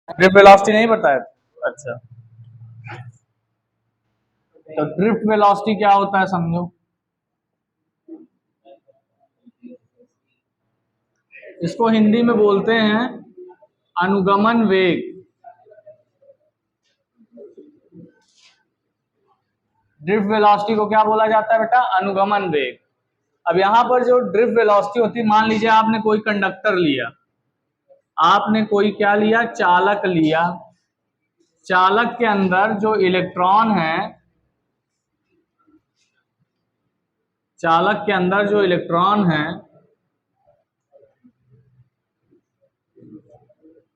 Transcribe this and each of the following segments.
Drift velocity नहीं बताया? अच्छा, तो ड्रिफ्ट वेलोसिटी क्या होता है समझो। इसको हिंदी में बोलते हैं अनुगमन वेग। ड्रिफ्ट वेलोसिटी को क्या बोला जाता है बेटा? अनुगमन वेग। अब यहां पर जो ड्रिफ्ट वेलोसिटी होती है, मान लीजिए आपने कोई कंडक्टर लिया, आपने कोई क्या लिया? चालक लिया। चालक के अंदर जो इलेक्ट्रॉन है, चालक के अंदर जो इलेक्ट्रॉन है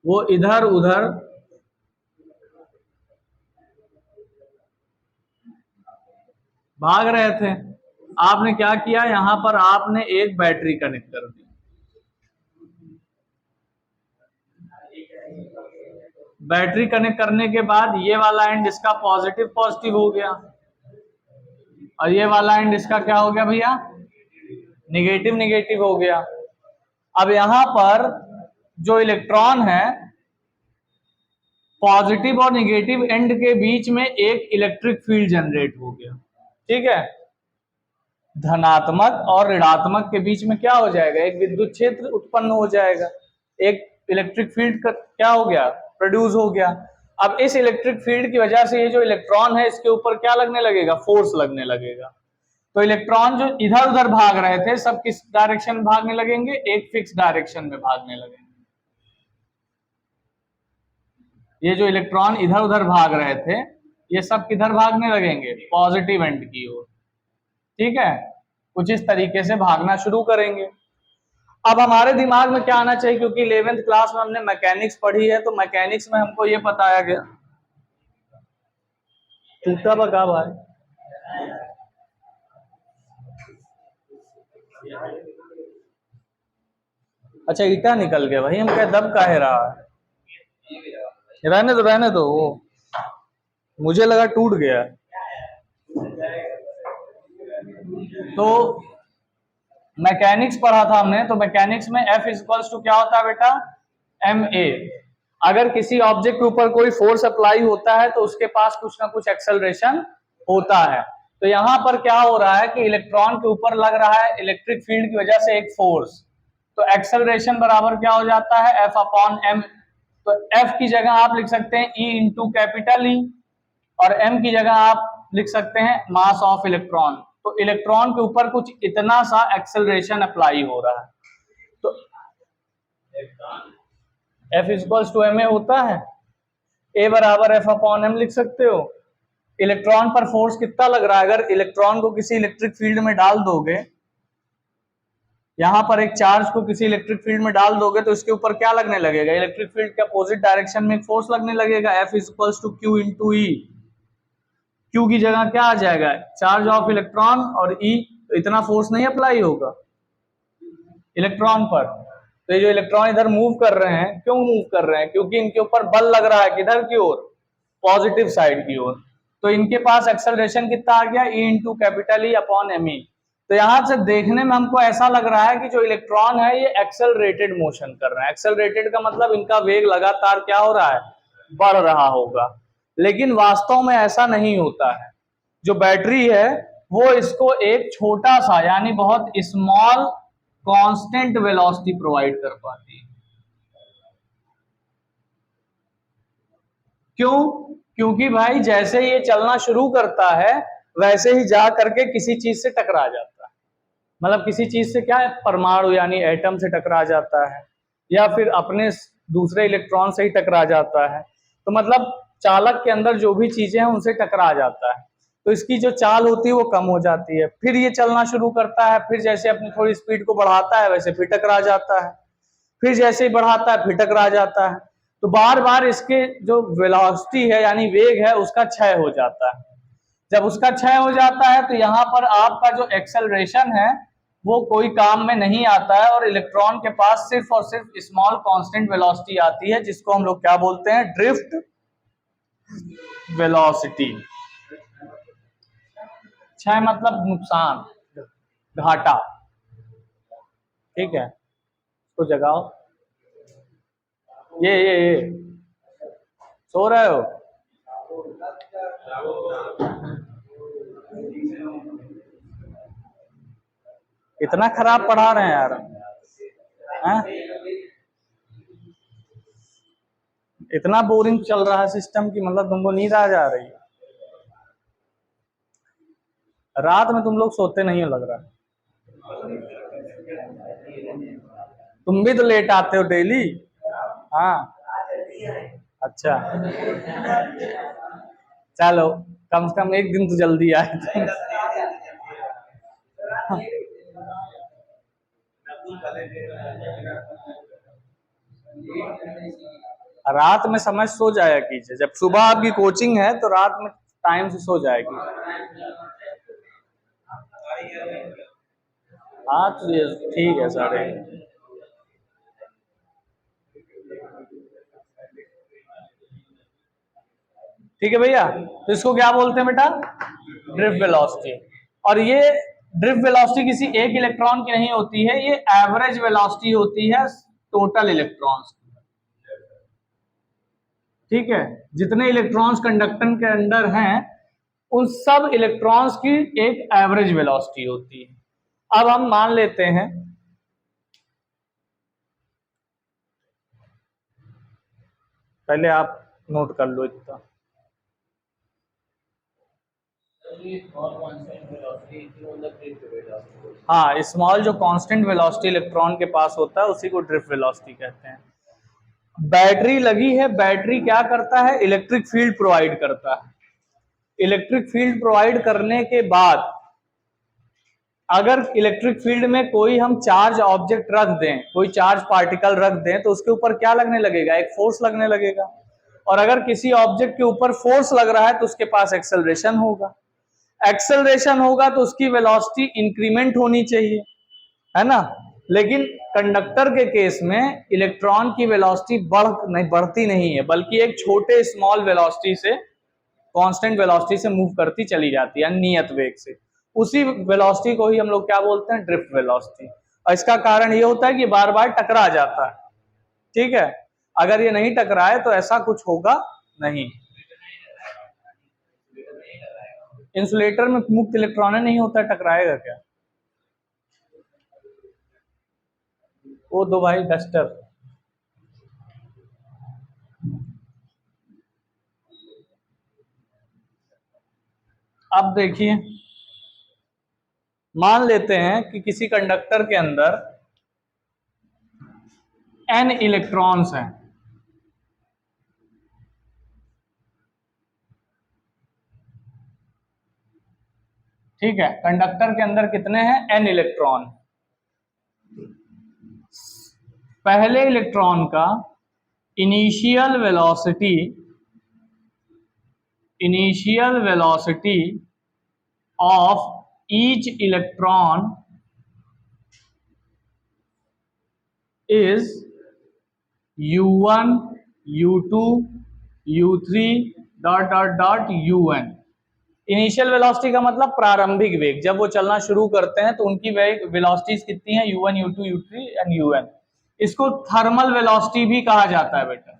वो इधर उधर भाग रहे थे। आपने क्या किया? यहां पर आपने एक बैटरी कनेक्ट कर दी। बैटरी कनेक्ट करने के बाद ये वाला एंड इसका पॉजिटिव पॉजिटिव हो गया, और ये वाला एंड इसका क्या हो गया भैया? निगेटिव निगेटिव हो गया। अब यहां पर जो इलेक्ट्रॉन है, पॉजिटिव और निगेटिव एंड के बीच में एक इलेक्ट्रिक फील्ड जनरेट हो गया। ठीक है, धनात्मक और ऋणात्मक के बीच में क्या हो जाएगा? एक विद्युत क्षेत्र उत्पन्न हो जाएगा, एक इलेक्ट्रिक फील्ड का क्या हो गया? प्रोड्यूस हो गया। अब इस इलेक्ट्रिक फील्ड की वजह से ये जो इलेक्ट्रॉन है इसके ऊपर क्या लगने लगेगा? फोर्स लगने लगेगा। तो इलेक्ट्रॉन जो इधर उधर भाग रहे थे सब किस डायरेक्शन में भागने लगेंगे? एक फिक्स डायरेक्शन में भागने लगेंगे। ये जो इलेक्ट्रॉन इधर उधर भाग रहे थे ये सब किधर भागने लगेंगे? पॉजिटिव एंड की ओर। ठीक है, कुछ इस तरीके से भागना शुरू करेंगे। अब हमारे दिमाग में क्या आना चाहिए, क्योंकि 11th क्लास में हमने मैकेनिक्स पढ़ी है, तो मैकेनिक्स में हमको ये बताया गया। टूटा बका भाई, अच्छा ईटा निकल गया भाई, हम क्या दब काहे रहा है? रहने दो वो, मुझे लगा टूट गया। तो मैकेनिक्स पढ़ा था हमने, तो मैकेनिक्स में F इक्वल्स टू क्या होता है बेटा? ma। अगर किसी ऑब्जेक्ट के ऊपर कोई फोर्स अप्लाई होता है तो उसके पास कुछ ना कुछ एक्सेलरेशन होता है। तो यहां पर क्या हो रहा है कि इलेक्ट्रॉन के ऊपर लग रहा है इलेक्ट्रिक फील्ड की वजह से एक फोर्स, तो एक्सेलरेशन बराबर क्या हो जाता है? F upon m। तो F की जगह आप लिख सकते हैं E इंटू कैपिटल ई, और m की जगह आप लिख सकते हैं मास ऑफ इलेक्ट्रॉन। तो इलेक्ट्रॉन के ऊपर कुछ इतना सा एक्सेलरेशन अप्लाई हो रहा है, तो F इक्वल्स टू ma होता है, A बराबर F अपॉन m लिख सकते हो। इलेक्ट्रॉन पर फोर्स कितना लग रहा है? अगर इलेक्ट्रॉन को किसी इलेक्ट्रिक फील्ड में डाल दोगे, यहां पर एक चार्ज को किसी इलेक्ट्रिक फील्ड में डाल दोगे तो इसके ऊपर क्या लगने लगेगा? इलेक्ट्रिक फील्ड के अपोजिट डायरेक्शन में एक फोर्स लगने लगेगा। F equals to Q into E. Q की जगह क्या आ जाएगा? चार्ज ऑफ इलेक्ट्रॉन, और E, तो इतना फोर्स नहीं अप्लाई होगा इलेक्ट्रॉन पर। तो ये जो इलेक्ट्रॉन इधर मूव कर रहे हैं, क्यों मूव कर रहे हैं? क्योंकि इनके ऊपर बल लग रहा है, किधर की ओर? पॉजिटिव साइड की ओर। तो इनके पास एक्सेलरेशन कितना आ गया? E into capital E upon M E. तो यहां से देखने में हमको ऐसा लग रहा है कि जो इलेक्ट्रॉन है ये एक्सेलरेटेड मोशन कर रहा है। एक्सेलरेटेड का मतलब इनका वेग लगातार क्या हो रहा है? बढ़ रहा होगा। लेकिन वास्तव में ऐसा नहीं होता है। जो बैटरी है वो इसको एक छोटा सा यानी बहुत स्मॉल कांस्टेंट वेलोसिटी प्रोवाइड कर पाती है। क्यों? क्योंकि भाई जैसे ये चलना शुरू करता है वैसे ही जा करके किसी चीज से टकरा जाता है। मतलब किसी चीज से क्या है? परमाणु यानी एटम से टकरा जाता है, या फिर अपने दूसरे इलेक्ट्रॉन से ही टकरा जाता है। तो मतलब चालक के अंदर जो भी चीजें हैं उनसे टकरा जाता है, तो इसकी जो चाल होती है वो कम हो जाती है। फिर ये चलना शुरू करता है, फिर जैसे अपनी थोड़ी स्पीड को बढ़ाता है वैसे फिर टकरा जाता है, फिर जैसे ही बढ़ाता है फिर टकरा जाता है। तो बार बार इसके जो वेलोसिटी है यानी वेग है उसका क्षय हो जाता है। जब उसका क्षय हो जाता है तो यहाँ पर आपका जो एक्सेलरेशन है वो कोई काम में नहीं आता है, और इलेक्ट्रॉन के पास सिर्फ और सिर्फ स्मॉल कांस्टेंट वेलोसिटी आती है, जिसको हम लोग क्या बोलते हैं? Drift velocity. क्षय मतलब नुकसान, घाटा। ठीक है, तो जगाओ ये सो रहे हो? इतना खराब पढ़ा रहे हैं यार, हैं? इतना बोरिंग चल रहा है सिस्टम की, मतलब तुमको नींद आ जा रही है? रात में तुम लोग सोते नहीं हो लग रहा है। तुम भी तो लेट आते हो डेली। हाँ, अच्छा, चलो कम से कम एक दिन तो जल्दी आए तुम। रात में समय सो जाया कीजिए, जब सुबह आपकी कोचिंग है तो रात में टाइम से सो जाएगी। हाँ तो ये ठीक है, साढ़े। ठीक है भैया, तो इसको क्या बोलते हैं बेटा? Drift velocity. और ये ड्रिफ्ट वेलोसिटी किसी एक इलेक्ट्रॉन की नहीं होती है, ये एवरेज वेलोसिटी होती है टोटल इलेक्ट्रॉन्स की। ठीक है, जितने इलेक्ट्रॉन्स कंडक्टर के अंदर हैं उन सब इलेक्ट्रॉन्स की एक एवरेज वेलोसिटी होती है। अब हम मान लेते हैं पहले आप नोट कर लो इतना। हाँ, स्मॉल जो कांस्टेंट वेलोसिटी इलेक्ट्रॉन के पास होता है उसी को ड्रिफ्ट वेलोसिटी कहते हैं। बैटरी लगी है, बैटरी क्या करता है? इलेक्ट्रिक फील्ड प्रोवाइड करता है। इलेक्ट्रिक फील्ड प्रोवाइड करने के बाद अगर इलेक्ट्रिक फील्ड में कोई हम चार्ज ऑब्जेक्ट रख दें, कोई चार्ज पार्टिकल रख दें, तो उसके ऊपर क्या लगने लगेगा? एक फोर्स लगने लगेगा। और अगर किसी ऑब्जेक्ट के ऊपर फोर्स लग रहा है तो उसके पास एक्सेलरेशन होगा। एक्सेलरेशन होगा तो उसकी वेलोसिटी इंक्रीमेंट होनी चाहिए, है ना? लेकिन कंडक्टर के केस में इलेक्ट्रॉन की वेलोसिटी बढ़ती नहीं है, बल्कि एक छोटे स्मॉल वेलोसिटी से कांस्टेंट वेलोसिटी से मूव करती चली जाती है, नियत वेग से। उसी वेलोसिटी को ही हम लोग क्या बोलते हैं? Drift velocity. और इसका कारण ये होता है कि बार बार टकरा जाता है। ठीक है, अगर ये नहीं टकराए तो ऐसा कुछ होगा नहीं। इंसुलेटर में मुक्त इलेक्ट्रॉन नहीं होता, टकराएगा क्या? वो दो भाई डस्टर। अब देखिए, मान लेते हैं कि किसी कंडक्टर के अंदर n इलेक्ट्रॉन्स हैं। ठीक है, कंडक्टर के अंदर कितने हैं? n electron. पहले इलेक्ट्रॉन का initial velocity of each electron is u1 u2 u3 dot dot dot un। Initial velocity का मतलब प्रारंभिक वेग, जब वो चलना शुरू करते हैं तो उनकी वेलोसिटीज कितनी है? u1 u2 u3 and un। इसको थर्मल वेलोसिटी भी कहा जाता है बेटा।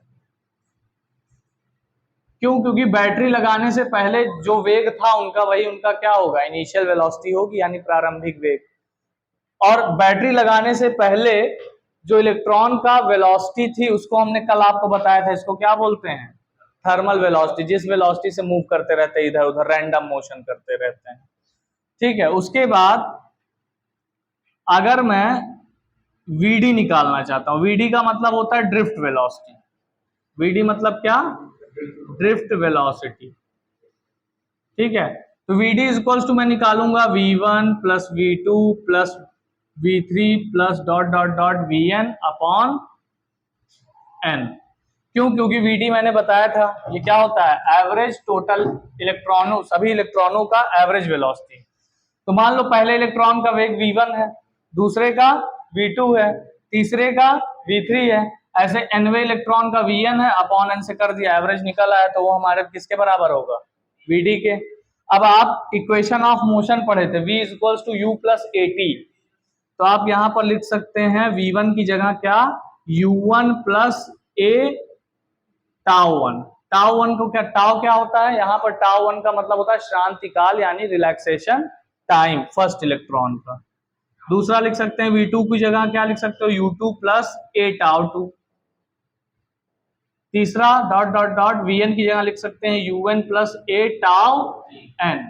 क्यों? क्योंकि बैटरी लगाने से पहले जो वेग था उनका, वही उनका क्या होगा? इनिशियल वेलोसिटी होगी, यानी प्रारंभिक वेग। और बैटरी लगाने से पहले जो इलेक्ट्रॉन का वेलोसिटी थी उसको हमने कल आपको बताया था, इसको क्या बोलते हैं? Thermal velocity. जिस वेलोसिटी से मूव करते रहते हैं इधर उधर, रैंडम मोशन करते रहते हैं। ठीक है, उसके बाद अगर मैं Vd निकालना चाहता हूं, Vd का मतलब होता है ड्रिफ्ट वेलोसिटी। Vd मतलब क्या? Drift velocity. ठीक है, तो Vd इक्वल्स टू मैं निकालूंगा V1 plus V2 plus V3 plus dot dot dot Vn upon n। क्यों? क्योंकि Vd मैंने बताया था ये क्या होता है? एवरेज टोटल इलेक्ट्रॉनों, सभी इलेक्ट्रॉनों का एवरेज वेलोसिटी। तो मान लो पहले इलेक्ट्रॉन का वेग v1 है, दूसरे का v2 है, तीसरे का v3 है, ऐसे nवे इलेक्ट्रॉन का vn है, अपॉन n से कर दिया, एवरेज निकल आया, तो वो हमारे किसके बराबर होगा? vd के। अब आप इक्वेशन ऑफ मोशन पढ़े थे, v equals to u plus at, तो आप यहां पर लिख सकते हैं v1 की जगह क्या? u1 plus a tau 1। Tau one को क्या, टाउ क्या होता है यहाँ पर, टाउ वन का मतलब होता है शांति काल यानी रिलैक्सेशन टाइम फर्स्ट इलेक्ट्रॉन का। दूसरा लिख सकते हैं V2 की जगह क्या लिख सकते हो, U2 प्लस ए टाउ 2। तीसरा डॉट डॉट डॉट Vn की जगह लिख सकते हैं UN plus a tau n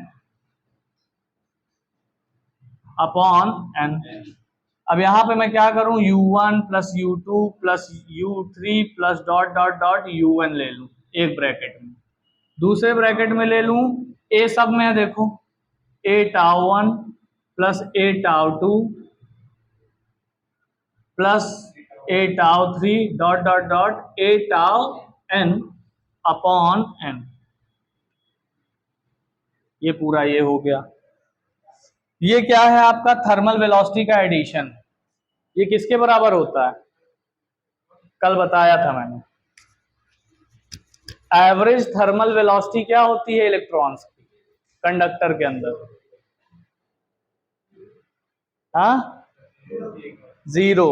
upon n। अब यहां पे मैं क्या करूं, U1 plus U2 plus U3 plus dot dot dot UN ले लूं एक ब्रैकेट में, दूसरे ब्रैकेट में ले लूं ए सब में है देखो, a tau 1 plus a tau 2 plus a tau 3 dot dot dot a tau n upon n। ये पूरा ये हो गया। ये क्या है आपका थर्मल वेलोसिटी का एडिशन। ये किसके बराबर होता है, कल बताया था मैंने। एवरेज थर्मल वेलोसिटी क्या होती है इलेक्ट्रॉन्स की कंडक्टर के अंदर, हाँ, जीरो।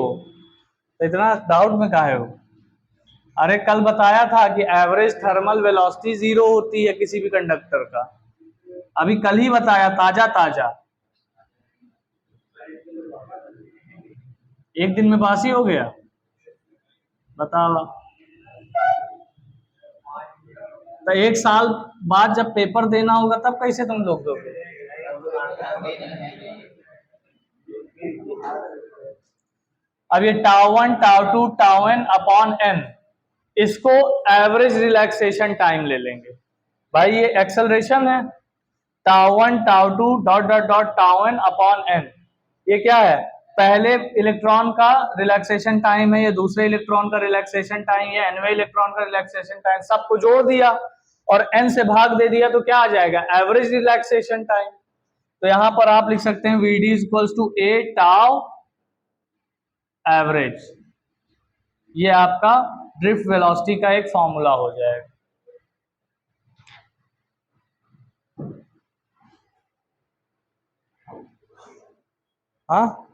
तो इतना डाउट में काहे हो, अरे कल बताया था कि एवरेज थर्मल वेलोसिटी जीरो होती है किसी भी कंडक्टर का, अभी कल ही बताया, ताजा ताजा। एक दिन में पास ही हो गया, बताओ। तो एक साल बाद जब पेपर देना होगा तब कैसे तुम लोग दोगे। अब ये tau 1 tau 2 tau n upon n, इसको एवरेज रिलैक्सेशन टाइम ले लेंगे भाई। ये एक्सेलरेशन है, tau 1 tau 2 dot dot dot tau n upon n। ये क्या है, पहले इलेक्ट्रॉन का रिलैक्सेशन टाइम है, ये दूसरे इलेक्ट्रॉन का रिलैक्सेशन टाइम है, nवें इलेक्ट्रॉन का रिलैक्सेशन टाइम, सबको जोड़ दिया और n से भाग दे दिया तो क्या आ जाएगा, एवरेज रिलैक्सेशन टाइम। तो यहां पर आप लिख सकते हैं Vd equals to A tau average. ये आपका ड्रिफ्ट वेलोसिटी का एक फॉर्मूला हो जाएगा। हाँ,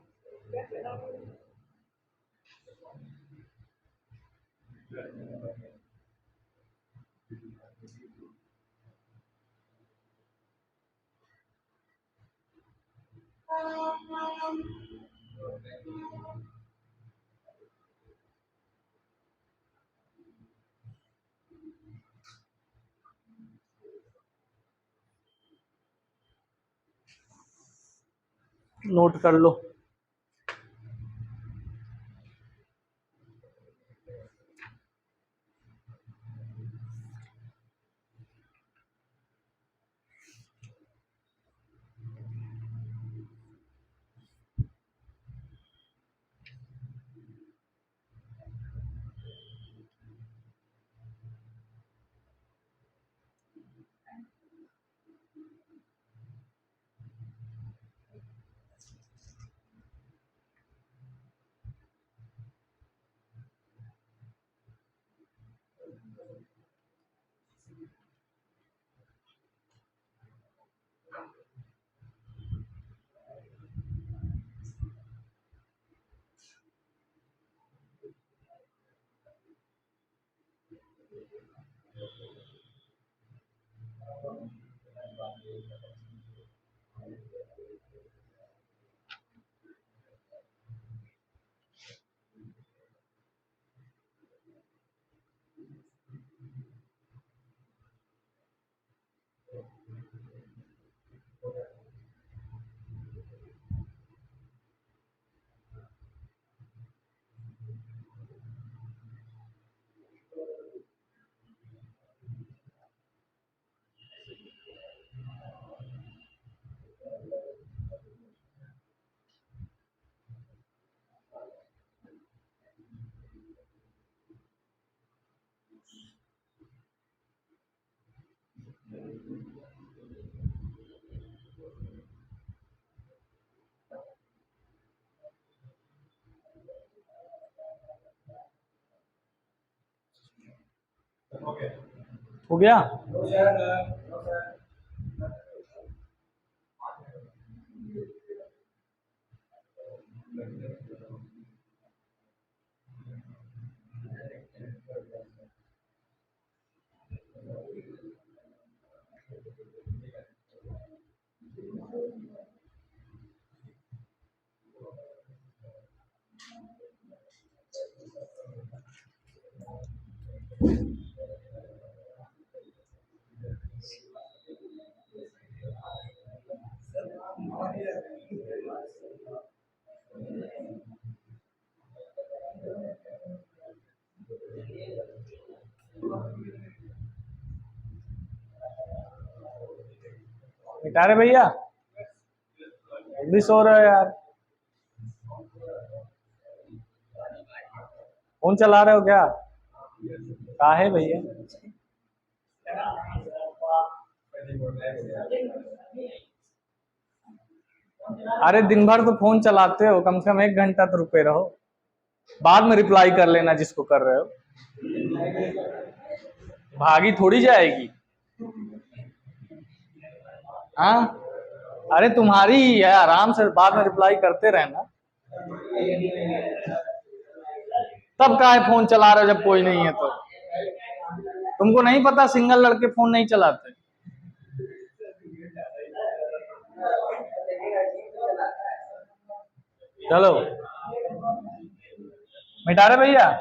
नोट कर लो। हो गया। बेटा रे भैया भी सो रहे हो यार, फोन चला रहे हो क्या? काहे भैया? अरे दिन भर तो फोन चलाते हो, कम से कम 1 घंटा तो रुके रहो, बाद में रिप्लाई कर लेना जिसको कर रहे हो। भागी थोड़ी जाएगी। हाँ अरे तुम्हारी ही है, आराम से बाद में रिप्लाई करते रहना। तब काहे फोन चला रहे हो जब कोई नहीं है तो? तुमको नहीं पता सिंगल लड़के फोन नहीं चलाते? चलो मिटा रहे भैया।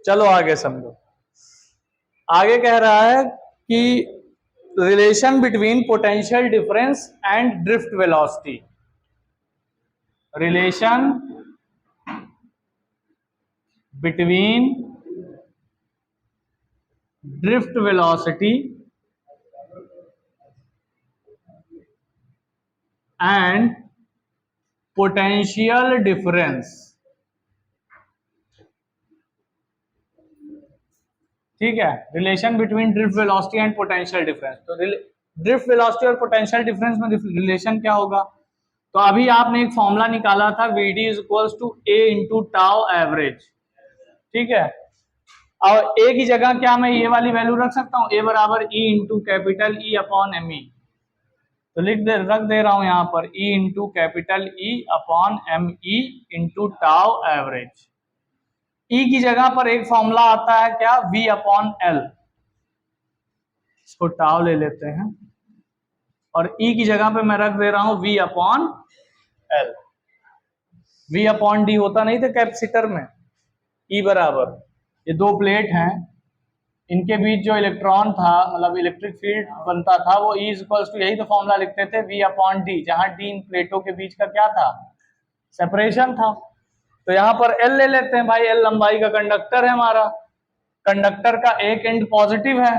चलो आगे समझो। आगे कह रहा है कि relation between potential difference and drift velocity. Relation between drift velocity and potential difference. ठीक है, relation between drift velocity and potential difference. तो ड्रिफ्ट वेलोसिटी और पोटेंशियल डिफरेंस में रिलेशन क्या होगा? तो अभी आपने एक फॉर्मूला निकाला था, VD is equals to A into tau average. ठीक है, और ए की जगह क्या मैं ये वाली वैल्यू रख सकता हूँ, A बराबर E into capital E upon ME। तो रख दे रहा हूं यहां पर E into capital E upon ME into tau average. E की जगह पर एक फॉर्मूला आता है क्या, V अपॉन L, इसको टाउ ले लेते हैं, और E की जगह पे मैं रख दे रहा हूं V upon L। V upon D होता नहीं था कैपेसिटर में, E बराबर, ये दो प्लेट हैं, इनके बीच जो इलेक्ट्रॉन था, मतलब इलेक्ट्रिक फील्ड बनता था, वो E इक्वल्स टू, यही तो फॉर्मूला लिखते थे, V अपॉन D, जहां D इन प्लेटों के बीच का क्या था, सेपरेशन था। तो यहां पर L ले लेते हैं भाई, L लंबाई का कंडक्टर है हमारा, कंडक्टर का एक एंड पॉजिटिव है,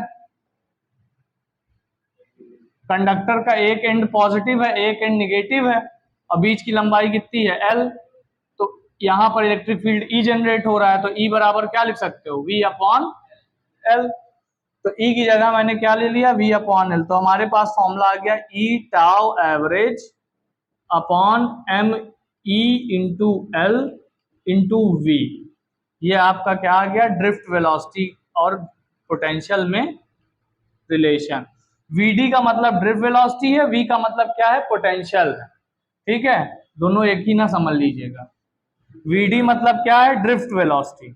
कंडक्टर का एक एंड पॉजिटिव है, एक एंड निगेटिव है, और बीच की लंबाई कितनी है, L। तो यहां पर इलेक्ट्रिक फील्ड E जनरेट हो रहा है, तो E बराबर क्या लिख सकते हो, V अपॉन L। तो E की जगह मैंने क्या ले लिया, V अपॉन L। तो हमारे पास फॉर्मूला आ गया E tau average upon ME into L into V। ये आपका क्या आ गया, ड्रिफ्ट वेलोसिटी और पोटेंशियल में रिलेशन। VD का मतलब ड्रिफ्ट वेलोसिटी है, V का मतलब क्या है, पोटेंशियल है। ठीक है, दोनों एक ही ना समझ लीजिएगा। VD मतलब क्या है, ड्रिफ्ट वेलोसिटी,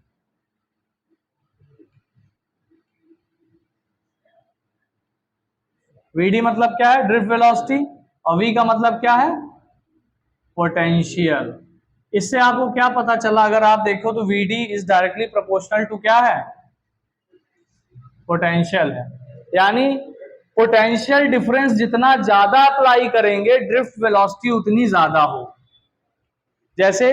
VD मतलब क्या है, ड्रिफ्ट वेलोसिटी, और V का मतलब क्या है, पोटेंशियल। इससे आपको क्या पता चला, अगर आप देखो तो VD is directly proportional to क्या है, पोटेंशियल है। यानी पोटेंशियल डिफरेंस जितना ज्यादा अप्लाई करेंगे, ड्रिफ्ट वेलोसिटी उतनी ज्यादा हो। जैसे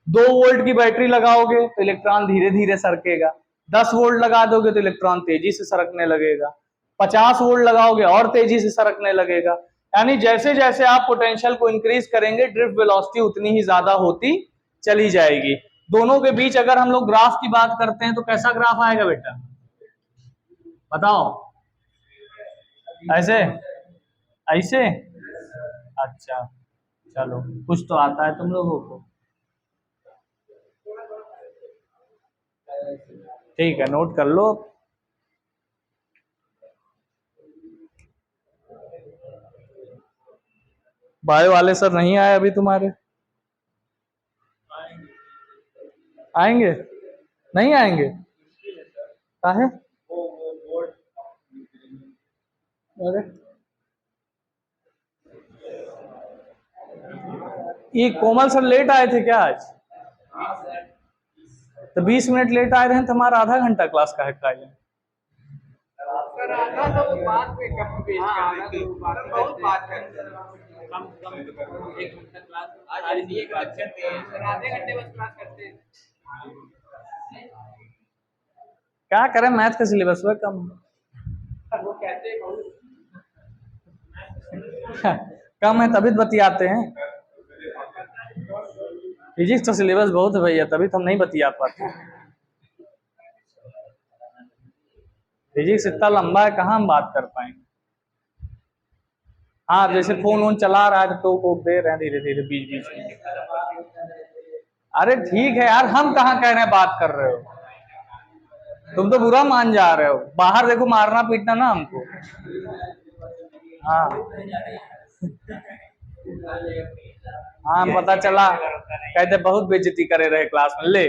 2 वोल्ट की बैटरी लगाओगे तो इलेक्ट्रॉन धीरे धीरे सरकेगा, 10 वोल्ट लगा दोगे तो इलेक्ट्रॉन तेजी से सरकने लगेगा, 50 वोल्ट लगाओगे और तेजी से सरकने लगेगा। यानी जैसे जैसे आप पोटेंशियल को इंक्रीज करेंगे, ड्रिफ्ट वेलोसिटी उतनी ही ज्यादा होती चली जाएगी। दोनों के बीच अगर हम लोग ग्राफ की बात करते हैं तो कैसा ग्राफ आएगा बेटा, बताओ? ऐसे, ऐसे? अच्छा चलो, कुछ तो आता है तुम लोगों को। ठीक है, नोट कर लो। बायो वाले सर नहीं आए अभी तुम्हारे? आएंगे? नहीं आएंगे? काहे? अरे ये कोमल सर लेट आए थे क्या आज? तो 20 मिनट लेट आए रहे तो हमारा आधा घंटा क्लास का है का है? कम कम 1 घंटा क्लास आज एक लेक्चर थे सर, आधे घंटे बस क्लास करते हैं। क्या करें, मैथ का सिलेबस हुआ कम। वो कहते हैं कम है तभी तो बतियाते हैं। फिजिक्स का सिलेबस बहुत है भैया, तभी तो हम नहीं बतिया पाते। फिजिक्स इतना लंबा है, कहाँ हम बात कर पाएंगे। हाँ, जैसे फोन वोन चला रहा है तो वो दे रहे हैं धीरे धीरे बीच बीच में। अरे ठीक है यार, हम कहाँ कह रहे हैं बात कर रहे हो, तुम तो बुरा मान जा रहे हो। बाहर देखो मारना पीटना ना हमको। हाँ हाँ, पता चला कहते बहुत बेइज्जती करे रहे क्लास में। ले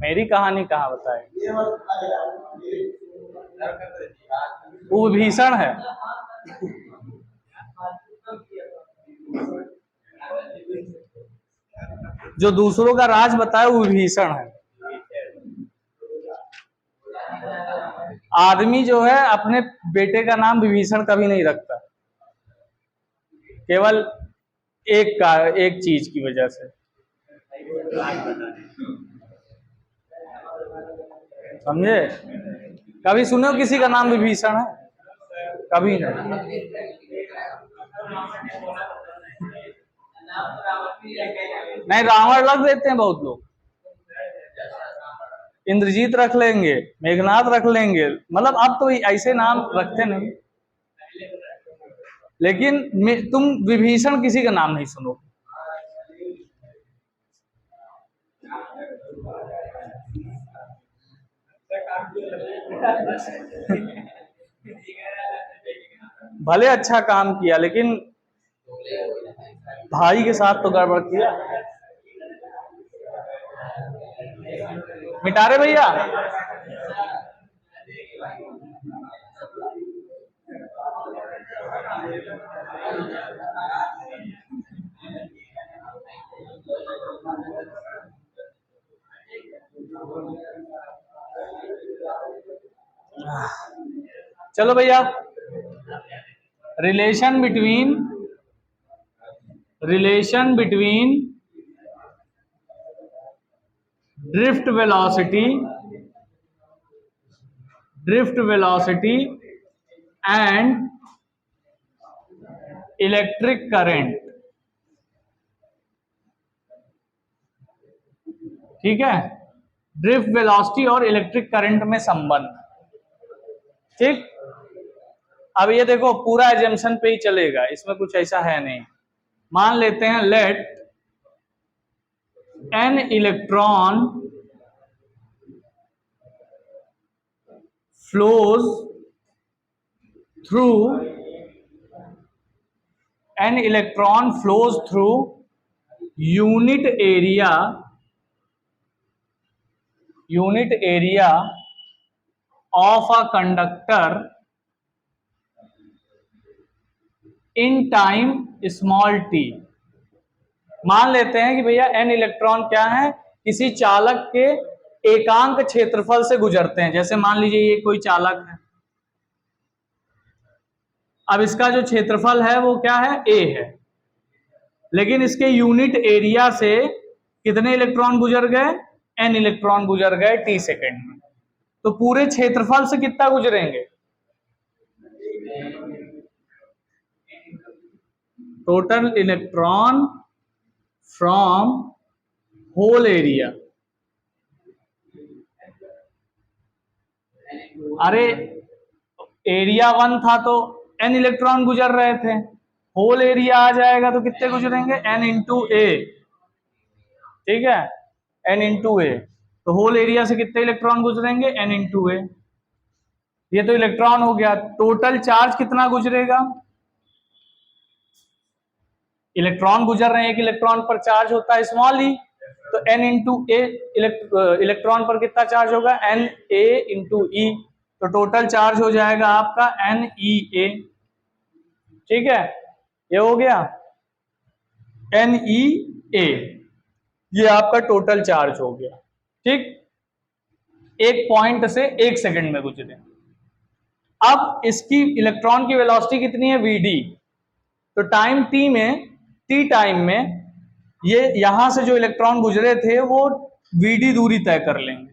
मेरी कहानी कहाँ बताए। वो भीषण है, जो दूसरों का राज बताए वो भीषण है। आदमी जो है अपने बेटे का नाम विभीषण कभी नहीं रखता, केवल एक चीज की वजह से। समझे? कभी सुने हो किसी का नाम विभीषण है? कभी नहीं। नहीं, रावण रख देते हैं बहुत लोग, इंद्रजीत रख लेंगे, मेघनाथ रख लेंगे, मतलब अब तो ऐसे नाम रखते नहीं। लेकिन तुम विभीषण किसी का नाम नहीं सुनो। भले अच्छा काम किया, लेकिन भाई के साथ तो गड़बड़ किया। मिटा रहे भैया? चलो भैया, relation between drift velocity and electric current. ठीक है, ड्रिफ्ट वेलोसिटी और इलेक्ट्रिक करंट में संबंध। ठीक, अब ये देखो पूरा एजम्पशन पे ही चलेगा, इसमें कुछ ऐसा है नहीं। मान लेते हैं let an electron flows through unit area of a conductor in time small t। मान लेते हैं कि भैया n इलेक्ट्रॉन क्या है, किसी चालक के एकांक क्षेत्रफल से गुजरते हैं। जैसे मान लीजिए ये कोई चालक है, अब इसका जो क्षेत्रफल है वो क्या है, a है, लेकिन इसके यूनिट एरिया से कितने इलेक्ट्रॉन गुजर गए, n इलेक्ट्रॉन गुजर गए t सेकेंड में। तो पूरे क्षेत्रफल से कितना गुजरेंगे, total electron from whole area. अरे एरिया 1 था तो n इलेक्ट्रॉन गुजर रहे थे, होल एरिया आ जाएगा तो कितने गुजरेंगे, n इंटू ए। ठीक है, n इंटू ए, तो होल एरिया से कितने इलेक्ट्रॉन गुजरेंगे, n इंटू ए। ये तो इलेक्ट्रॉन हो गया। टोटल चार्ज कितना गुजरेगा, इलेक्ट्रॉन गुजर रहे हैं, एक इलेक्ट्रॉन पर चार्ज होता है स्मॉल ई, तो n इंटू ए इलेक्ट्रॉन पर कितना चार्ज होगा, n a इंटू ई। तो टोटल चार्ज हो जाएगा आपका NEA। ठीक है, ये हो गया NEA, ये आपका टोटल चार्ज हो गया। ठीक, एक पॉइंट से 1 सेकंड में गुजरे। अब इसकी इलेक्ट्रॉन की वेलोसिटी कितनी है VD, तो टाइम T टाइम में ये यहां से जो इलेक्ट्रॉन गुजरे थे वो VD दूरी तय कर लेंगे।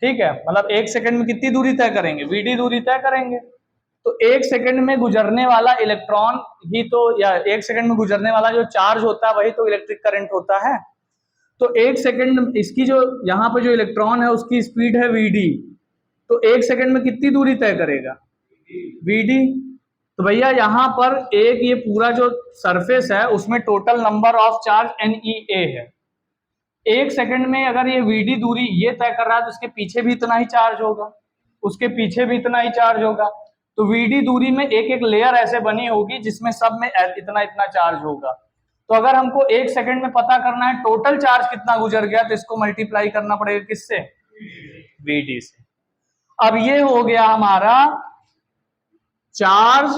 ठीक है, मतलब 1 सेकंड में कितनी दूरी तय करेंगे, VD दूरी तय करेंगे। तो 1 सेकंड में गुजरने वाला इलेक्ट्रॉन ही तो, या 1 सेकंड में गुजरने वाला जो चार्ज होता है वही तो इलेक्ट्रिक करंट होता है। तो 1 सेकंड इसकी जो यहाँ पे जो इलेक्ट्रॉन है उसकी स्पीड है VD, तो 1 सेकंड में कितनी दूरी तय करेगा VD। तो भैया यहाँ पर एक ये पूरा जो सरफेस है उसमें total number of charge NEA है। 1 सेकंड में अगर ये VD दूरी ये तय कर रहा है तो उसके पीछे भी इतना ही चार्ज होगा, उसके पीछे भी इतना ही चार्ज होगा। तो VD दूरी में एक एक लेयर ऐसे बनी होगी जिसमें सब में इतना इतना चार्ज होगा। तो अगर हमको 1 सेकंड में पता करना है टोटल चार्ज कितना गुजर गया तो इसको मल्टीप्लाई करना पड़ेगा किससे, VD से। अब ये हो गया हमारा charge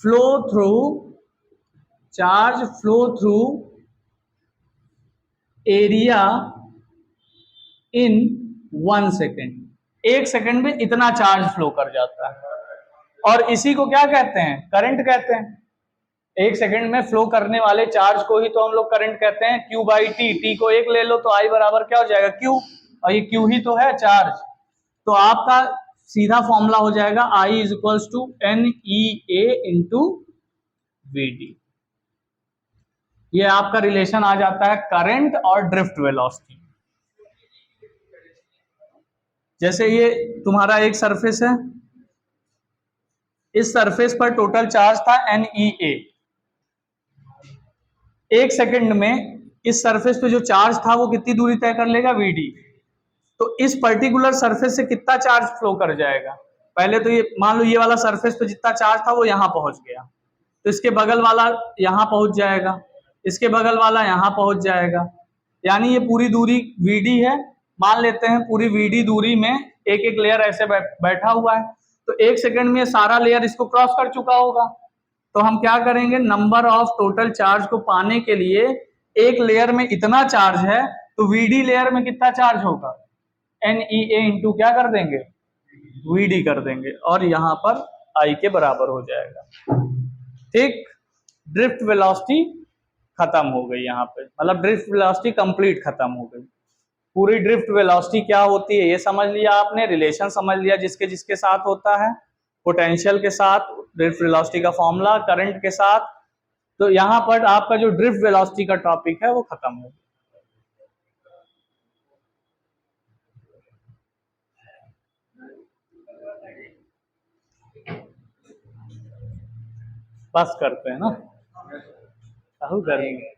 flow through area in 1 second. 1 second में इतना चार्ज फ्लो कर जाता है, और इसी को क्या कहते हैं, करंट कहते हैं। 1 सेकंड में फ्लो करने वाले चार्ज को ही तो हम लोग करंट कहते हैं। Q/T, T को 1 ले लो तो I बराबर क्या हो जाएगा Q, और ये Q ही तो है चार्ज। तो आपका सीधा फॉर्मूला हो जाएगा I is equals to NEA into VD। ये आपका रिलेशन आ जाता है करंट और ड्रिफ्ट वेलोसिटी। जैसे ये तुम्हारा एक सरफेस है, इस सरफेस पर टोटल चार्ज था NEA। 1 सेकंड में इस सरफेस पे जो चार्ज था वो कितनी दूरी तय कर लेगा VD। तो इस पर्टिकुलर सरफेस से कितना चार्ज फ्लो कर जाएगा, पहले तो ये मान लो ये वाला सरफेस पे जितना चार्ज था वो यहां पहुंच गया, तो इसके बगल वाला यहां पहुंच जाएगा, इसके बगल वाला यहां पहुंच जाएगा, यानी ये पूरी दूरी VD है। मान लेते हैं पूरी VD दूरी में एक एक लेयर ऐसे बैठा हुआ है, तो 1 सेकंड में सारा लेयर इसको क्रॉस कर चुका होगा। तो हम क्या करेंगे, नंबर ऑफ टोटल चार्ज को पाने के लिए एक लेयर में इतना चार्ज है तो VD लेयर में कितना चार्ज होगा, NEA इंटू क्या कर देंगे VD कर देंगे, और यहां पर I के बराबर हो जाएगा। ठीक, ड्रिफ्ट वेलोसिटी खत्म हो गई यहाँ पे, मतलब ड्रिफ्ट वेलोसिटी कंप्लीट खत्म हो गई। पूरी ड्रिफ्ट वेलोसिटी क्या होती है ये समझ लिया आपने, रिलेशन समझ लिया जिसके जिसके साथ होता है, पोटेंशियल के साथ ड्रिफ्ट वेलोसिटी का फॉर्मूला, करंट के साथ। तो यहाँ पर आपका जो ड्रिफ्ट वेलोसिटी का टॉपिक है वो खत्म हो गया। बस करते हैं ना, गर्मी